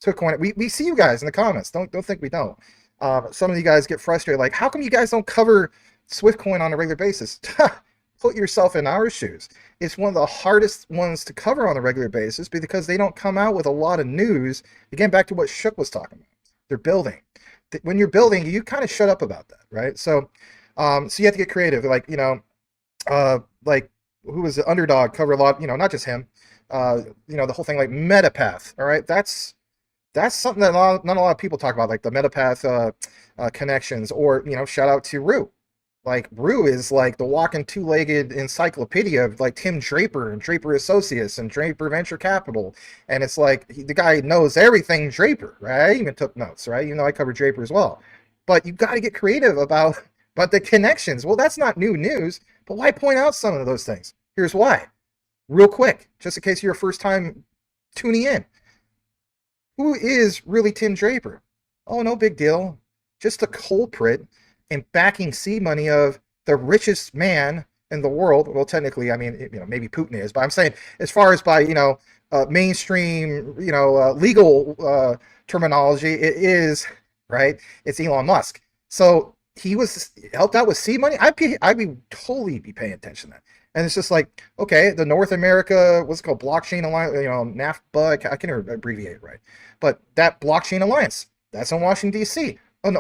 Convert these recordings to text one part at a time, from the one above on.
SWIFT Coin. We see you guys in the comments. Don't think we don't. Some of you guys get frustrated, like, how come you guys don't cover SWIFT Coin on a regular basis? Put yourself in our shoes. It's one of the hardest ones to cover on a regular basis because they don't come out with a lot of news. Again, back to what Shook was talking about. They're building. When you're building, you kind of shut up about that, right? So you have to get creative. Like, like who was the underdog cover a lot, not just him, the whole thing like MetaPath. All right. That's something that not a lot of people talk about, like the MetaPath connections, or, shout out to Rue. Like, Rue is like the walking two-legged encyclopedia of like Tim Draper and Draper Associates and Draper Venture Capital. And it's like the guy knows everything Draper, right? I even took notes, right? Even though I covered Draper as well. But you got to get creative about the connections. Well, that's not new news, but why point out some of those things? Here's why. Real quick, just in case you're first time tuning in. Who is really Tim Draper? Oh, no big deal. Just a culprit and backing seed money of the richest man in the world. Well, technically, I mean, maybe Putin is, but I'm saying as far as by, mainstream, legal terminology, it is, right? It's Elon Musk. So he was helped out with seed money. I'd be totally be paying attention to that. And it's just like, okay, the North America, what's it called, blockchain alliance, NAFTA, I can't abbreviate it right, but that blockchain alliance, that's in Washington D.C. And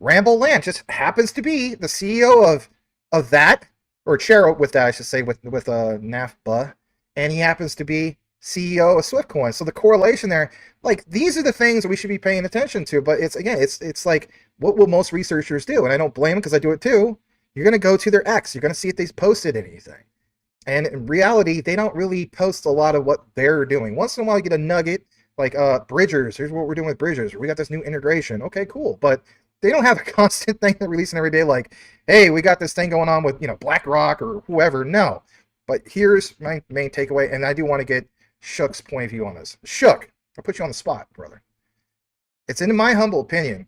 Rambo Land just happens to be the CEO of that, or chair with that, I should say, with NAFTA, and he happens to be CEO of SWIFT Coin. So the correlation there, like, these are the things that we should be paying attention to. But it's like, what will most researchers do? And I don't blame them because I do it too. You're going to go to their X. You're going to see if they've posted anything. And in reality, they don't really post a lot of what they're doing. Once in a while, you get a nugget, like Bridgers. Here's what we're doing with Bridgers. We got this new integration. Okay, cool. But they don't have a constant thing they're releasing every day like, hey, we got this thing going on with, BlackRock or whoever. No. But here's my main takeaway, and I do want to get Shook's point of view on this. Shook, I'll put you on the spot, brother. It's in my humble opinion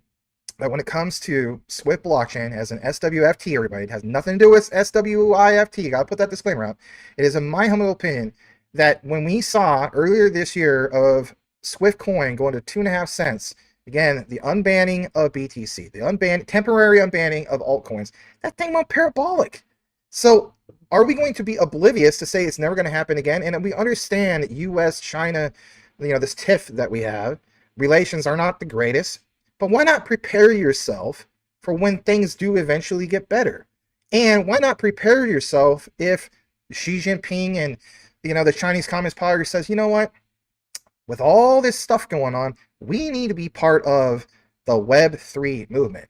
that when it comes to SWIFT blockchain as an SWFT, everybody, it has nothing to do with S.W.I.F.T. You got to put that disclaimer out. It is in my humble opinion that when we saw earlier this year of SWIFT Coin going to 2.5 cents, again, the unbanning of BTC, the temporary unbanning of altcoins, that thing went parabolic. So are we going to be oblivious to say it's never going to happen again? And we understand U.S., China, this tiff that we have, relations are not the greatest. But why not prepare yourself for when things do eventually get better? And why not prepare yourself if Xi Jinping and, the Chinese Communist Party says, you know what? With all this stuff going on, we need to be part of the Web3 movement.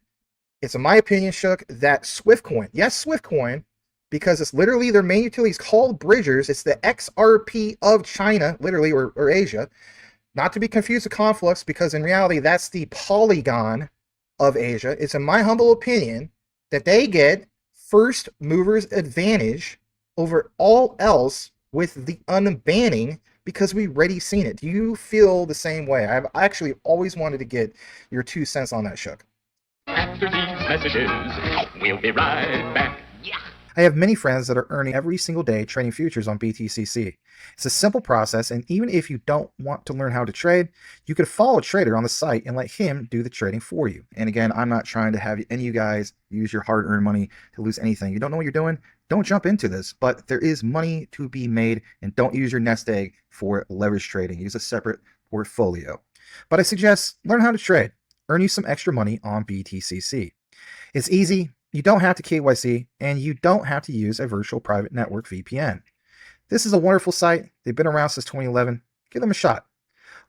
It's in my opinion, Shook, that SWIFT Coin, yes, SWIFT Coin, because it's literally their main utility is called Bridgers. It's the XRP of China, literally, or Asia. Not to be confused with Conflux, because in reality, that's the Polygon of Asia. It's in my humble opinion that they get first movers advantage over all else with the unbanning, because we've already seen it. Do you feel the same way? I've actually always wanted to get your 2 cents on that, Shook. After these messages, we'll be right back. I have many friends that are earning every single day trading futures on BTCC. It's a simple process, and even if you don't want to learn how to trade, you could follow a trader on the site and let him do the trading for you. And again, I'm not trying to have any of you guys use your hard-earned money to lose anything. You don't know what you're doing? Don't jump into this, but there is money to be made, and don't use your nest egg for leverage trading. Use a separate portfolio. But I suggest learn how to trade. Earn you some extra money on BTCC. It's easy. You don't have to KYC, and you don't have to use a virtual private network VPN. This is a wonderful site. They've been around since 2011. Give them a shot.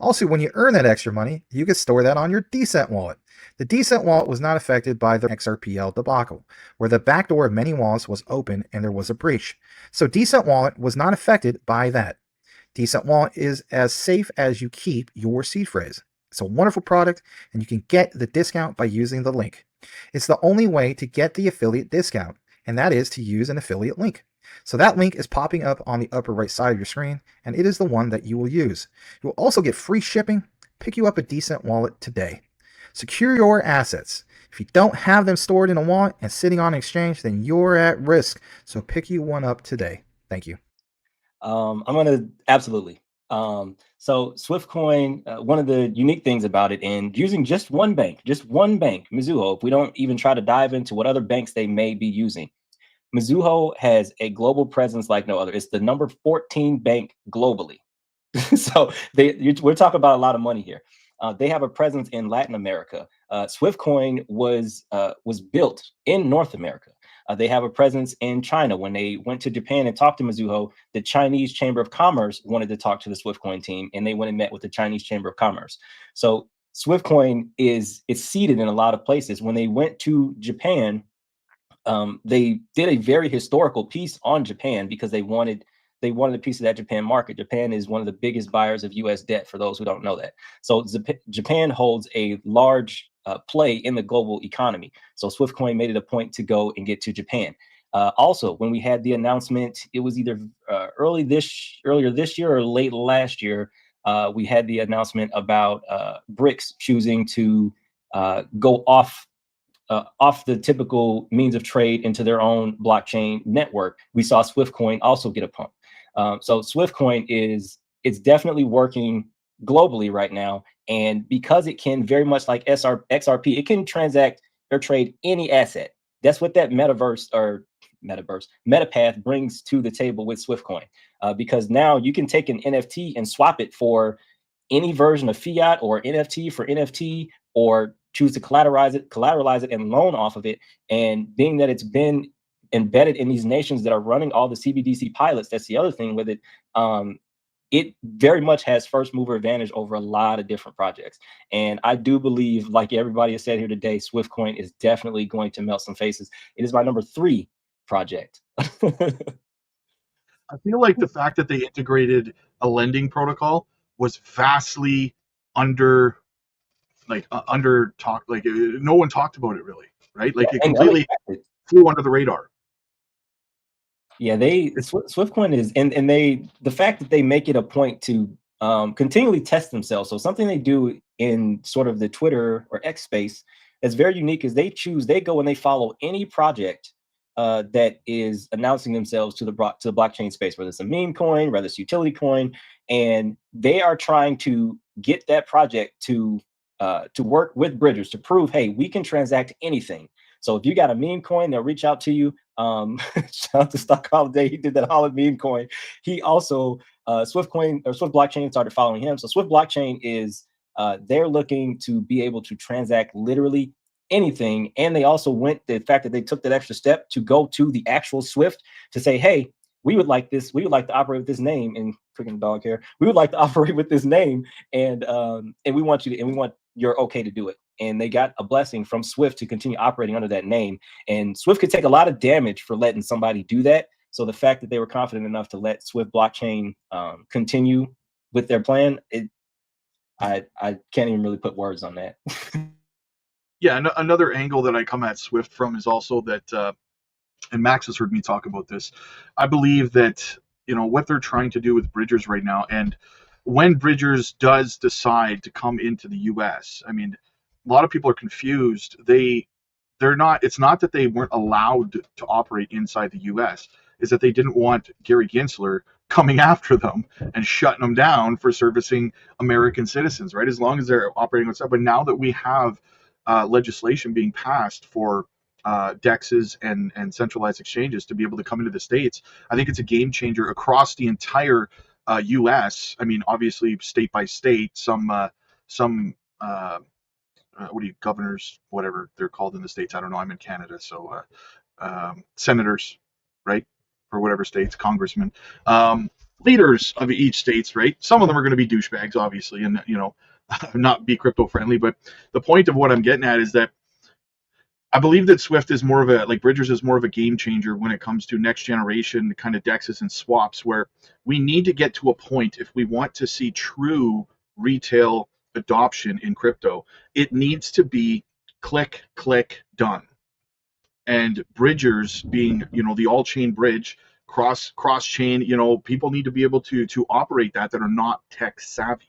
Also, when you earn that extra money, you can store that on your Decent wallet. The Decent wallet was not affected by the XRPL debacle, where the backdoor of many wallets was open and there was a breach. So Decent wallet was not affected by that. Decent wallet is as safe as you keep your seed phrase. It's a wonderful product, and you can get the discount by using the link. It's the only way to get the affiliate discount, and that is to use an affiliate link. So that link is popping up on the upper right side of your screen, and it is the one that you will use. You will also get free shipping. Pick you up a Decent wallet today. Secure your assets. If you don't have them stored in a wallet and sitting on an exchange, then you're at risk. So pick you one up today. Thank you. I'm going to absolutely. So Swift Coin, one of the unique things about it, and using just one bank, Mizuho, if we don't even try to dive into what other banks they may be using, Mizuho has a global presence like no other. It's the number 14 bank globally. So we're talking about a lot of money here. They have a presence in Latin America. SwiftCoin was built in North America. They have a presence in China. When they went to Japan and talked to Mizuho, the Chinese Chamber of Commerce wanted to talk to the SwiftCoin team, and they went and met with the Chinese Chamber of Commerce. So SwiftCoin is seated in a lot of places. When they went to Japan, they did a very historical piece on Japan because they wanted a piece of that Japan market. Japan is one of the biggest buyers of U.S. debt, for those who don't know that. So Japan holds a large play in the global economy. So SwiftCoin made it a point to go and get to Japan. Also, when we had the announcement, it was either earlier this year or late last year, we had the announcement about BRICS choosing to go off the typical means of trade into their own blockchain network. We saw SwiftCoin also get a pump. So SwiftCoin it's definitely working globally right now, and because it can, very much like XRP, it can transact or trade any asset. That's what that MetaPath brings to the table with SwiftCoin, because now you can take an NFT and swap it for any version of fiat, or NFT for NFT, or choose to collateralize it and loan off of it. And being that it's been embedded in these nations that are running all the CBDC pilots, that's the other thing with it. It very much has first mover advantage over a lot of different projects. And I do believe, like everybody has said here today, SwiftCoin is definitely going to melt some faces. It is my number 3 project. I feel like the fact that they integrated a lending protocol was vastly under under talk, like no one talked about it really, right? Like it And completely flew under the radar. Yeah, SwiftCoin is, and the fact that they make it a point to continually test themselves. So something they do in sort of the Twitter or X space that's very unique is they go and they follow any project that is announcing themselves to the blockchain space, whether it's a meme coin, whether it's utility coin, and they are trying to get that project to work with bridgers to prove, hey, we can transact anything. So if you got a meme coin, they'll reach out to you. Shout out to Stock Holiday. He did that Holland meme coin. He also Swift Blockchain started following him. So Swift Blockchain is they're looking to be able to transact literally anything. And they also the fact that they took that extra step to go to the actual Swift to say, hey, we would like this. We would like to operate with this name. And freaking dog here. We would like to operate with this name, and we want you're okay to do it. And they got a blessing from Swift to continue operating under that name. And Swift could take a lot of damage for letting somebody do that. So the fact that they were confident enough to let Swift Blockchain continue with their plan, I can't even really put words on that. Yeah, another angle that I come at Swift from is also that, and Max has heard me talk about this. I believe that what they're trying to do with Bridgers right now, and when Bridgers does decide to come into the U.S., I mean, a lot of people are confused. They're not. It's not that they weren't allowed to operate inside the U.S. Is that they didn't want Gary Gensler coming after them and shutting them down for servicing American citizens, right? As long as they're operating outside. But now that we have legislation being passed for DEXs and centralized exchanges to be able to come into the States, I think it's a game changer across the entire U.S. I mean, obviously, state by state, some governors, whatever they're called in the States. I don't know. I'm in Canada, so senators, right? For whatever states, congressmen, leaders of each states, right? Some of them are going to be douchebags, obviously, and not be crypto friendly. But the point of what I'm getting at is that I believe that Swift is more of Bridgers is more of a game changer when it comes to next generation kind of DEXs and swaps, where we need to get to a point if we want to see true retail adoption in crypto. It needs to be click, click, done. And Bridgers being, the all chain bridge, cross chain, people need to be able to operate that are not tech savvy.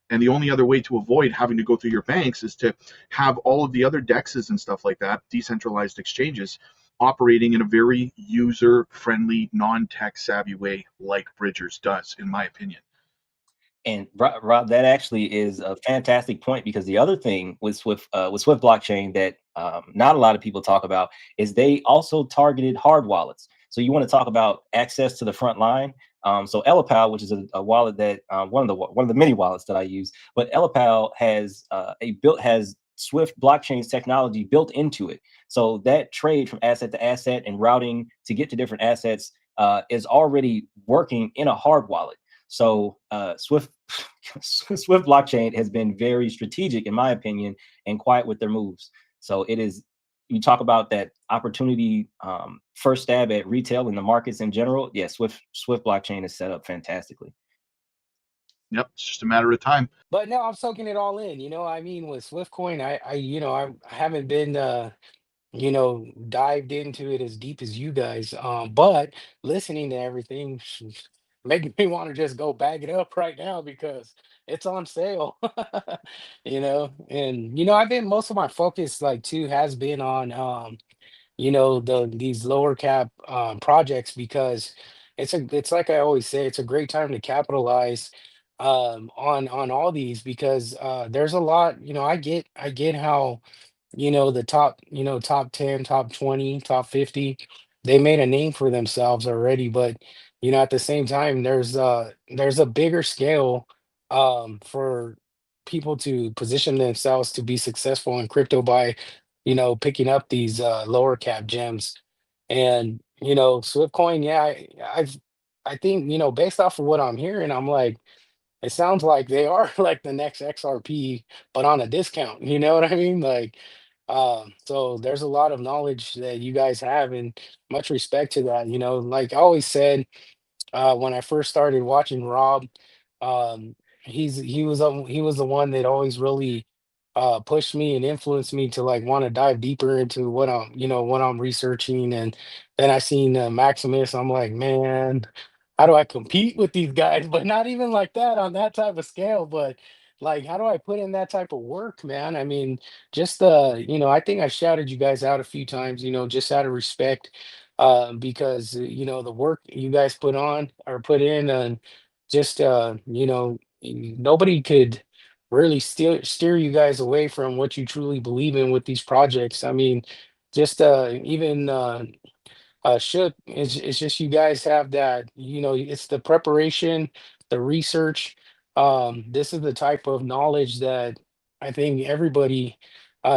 And the only other way to avoid having to go through your banks is to have all of the other DEXs and stuff like that, decentralized exchanges, operating in a very user-friendly, non-tech savvy way like Bridgers does, in my opinion. And Rob, that actually is a fantastic point, because the other thing with Swift blockchain that not a lot of people talk about is they also targeted hard wallets. So you want to talk about access to the front line. So Elapal, which is a wallet that one of the many wallets that I use, but Elapal has has Swift blockchain's technology built into it. So that trade from asset to asset and routing to get to different assets is already working in a hard wallet. So Swift Swift blockchain has been very strategic, in my opinion, and quiet with their moves. So it is. You talk about that opportunity, first stab at retail and the markets in general. Yeah, Swift blockchain is set up fantastically. Yep, it's just a matter of time. But no, I'm soaking it all in. I mean, with Swift Coin, I haven't been dived into it as deep as you guys. But listening to everything making me want to just go bag it up right now because it's on sale. And I've been most of my focus like too has been on these lower cap projects because it's like I always say, it's a great time to capitalize on all these because there's a lot. I get how the top, top 10, top 20, top 50, they made a name for themselves already. But, at the same time, there's a bigger scale for people to position themselves to be successful in crypto by, picking up these lower cap gems. And, Swift Coin, yeah, I think, based off of what I'm hearing, I'm like, it sounds like they are like the next XRP, but on a discount. You know what I mean? Like, so there's a lot of knowledge that you guys have, and much respect to that. Like I always said, when I first started watching Rob, um, he was the one that always really pushed me and influenced me to like want to dive deeper into what I'm researching. And then I seen Maximus. I'm like, man, how do I compete with these guys? But not even like that on that type of scale. But like, how do I put in that type of work, man? I mean, just I think I shouted you guys out a few times, just out of respect because the work you guys put on or put in, and just nobody could really steer you guys away from what you truly believe in with these projects. I mean, just even shook. It's just you guys have that, it's the preparation, the research. This is the type of knowledge that I think everybody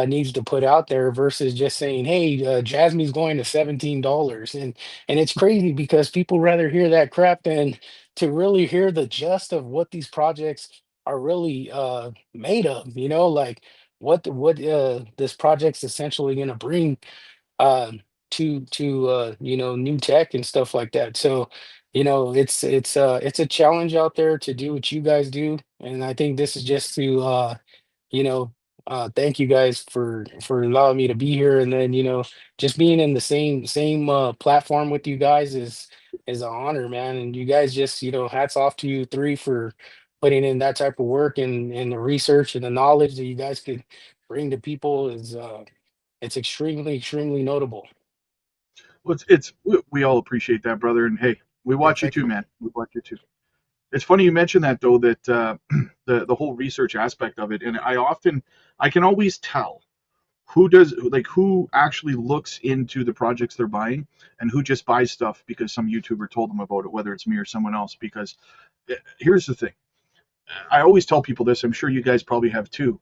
needs to put out there versus just saying, "Hey, Jasmine's going to $17," and it's crazy because people rather hear that crap than to really hear the gist of what these projects are really made of. Like what this project's essentially going to bring um new tech and stuff like that. So it's a challenge out there to do what you guys do, and I think this is just to you know thank you guys for allowing me to be here. And then just being in the same platform with you guys is an honor, man. And you guys just hats off to you three for putting in that type of work, and the research and the knowledge that you guys could bring to people is it's extremely notable. Well, we all appreciate that, brother. And hey, we Yeah, watch you thank too, you. man. We watch you too. It's funny you mentioned that though, that the whole research aspect of it, and I can always tell who actually looks into the projects they're buying and who just buys stuff because some YouTuber told them about it, whether it's me or someone else. Because here's the thing, I always tell people this. I'm sure you guys probably have too.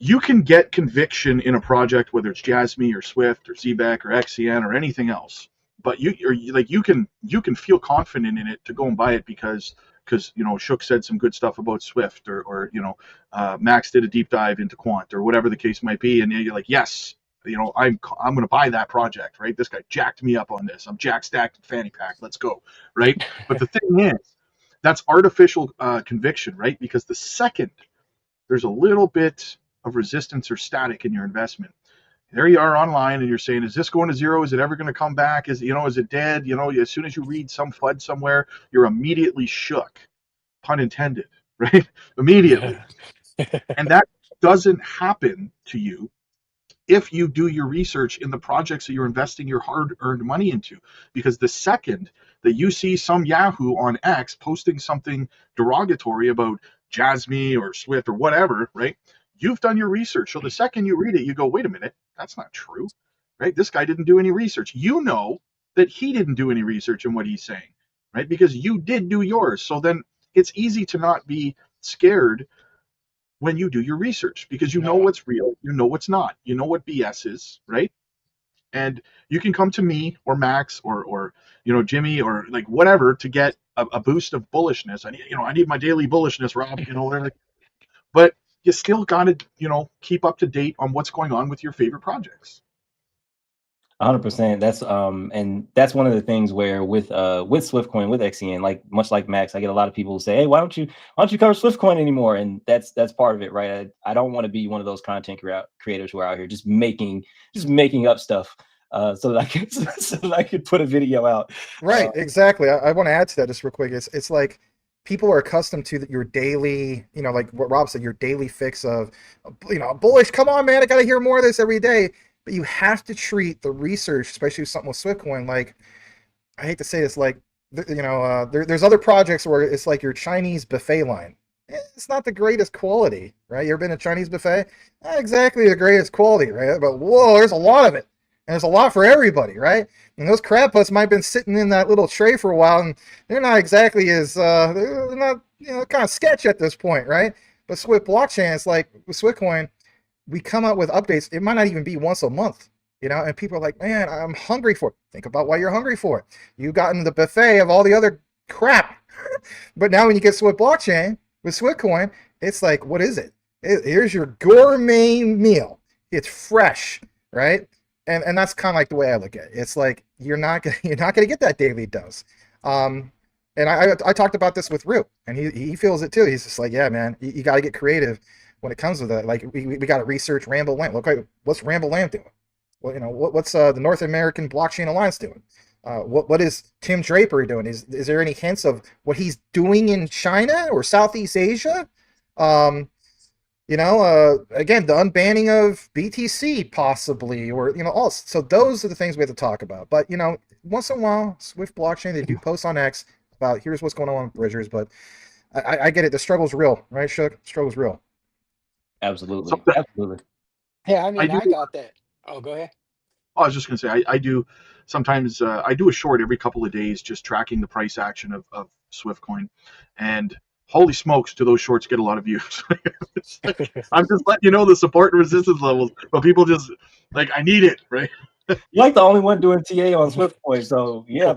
You can get conviction in a project, whether it's Jasmine or Swift or ZBEC or XCN or anything else. But you can feel confident in it to go and buy it because Shook said some good stuff about Swift, or Max did a deep dive into Quant, or whatever the case might be, and you're like, yes, I'm going to buy that project, right? This guy jacked me up on this. I'm jack stacked in fanny pack. Let's go, right? But the thing is, that's artificial conviction, right? Because the second there's a little bit of resistance or static in your investment, there you are online and you're saying, is this going to zero? Is it ever going to come back? Is it dead? As soon as you read some FUD somewhere, you're immediately shook, pun intended, right? Immediately. Yeah. And that doesn't happen to you if you do your research in the projects that you're investing your hard-earned money into. Because the second that you see some Yahoo on X posting something derogatory about Jasmine or Swift or whatever, right? You've done your research. So the second you read it, you go, wait a minute, that's not true, right? This guy didn't do any research. You know that he didn't do any research in what he's saying, right? Because you did do yours. So then it's easy to not be scared when you do your research, because you know what's real, you know what's not, you know what BS is, right? And you can come to me or Max or Jimmie or like whatever to get a boost of bullishness. I need my daily bullishness, Rob, whatever. But you still got to keep up to date on what's going on with your favorite projects. 100%. That's and that's one of the things where with Swift Coin, with XCN, like much like Max, I get a lot of people who say, hey, why don't you cover Swift Coin anymore? And that's part of it, right? I don't want to be one of those content creators who are out here just making up stuff so that I could put a video out. Right, exactly. I want to add to that just real quick. It's like people are accustomed to your daily, like what Rob said, your daily fix of, bullish. Come on, man, I got to hear more of this every day. But you have to treat the research, especially something with Swiftcoin, like, I hate to say this, like, there's other projects where it's like your Chinese buffet line. It's not the greatest quality, right? You ever been to Chinese buffet? Not exactly the greatest quality, right? But whoa, there's a lot of it. And there's a lot for everybody, right? And those crab puts might have been sitting in that little tray for a while, and they're not exactly as, they're not, kind of sketch at this point, right? But Swift blockchain, it's like, with Swiftcoin, we come out with updates. It might not even be once a month, and people are like, man, I'm hungry for it. Think about why you're hungry for it. You've gotten the buffet of all the other crap. But now when you get Swift blockchain with Swiftcoin, it's like, what is it? Here's your gourmet meal. It's fresh, right? And that's kind of like the way I look at it. It's like, you're not going to get that daily dose. And I talked about this with Rue, and he feels it too. He's just like, yeah, man, you got to get creative when it comes to that. Like, we got to research Ramble Lamb. Look, what's Ramble Lamb doing? Well, what's the North American Blockchain Alliance doing? What is Tim Draper doing? Is there any hints of what he's doing in China or Southeast Asia? Again, the unbanning of BTC possibly, or all. So those are the things we have to talk about. But once in a while, Swift blockchain, they do post on X about here's what's going on with Bridgers. But I get it. The struggle's real, right, Shook? Struggle's real. Absolutely. Absolutely. Yeah, I got that. Oh, go ahead. I was just going to say, I do sometimes, I do a short every couple of days, just tracking the price action of Swift Coin. And holy smokes, do those shorts get a lot of views. I'm just letting you know the support and resistance levels, but people just, like, I need it, right? You're like the only one doing TA on Swift Coin, so yeah.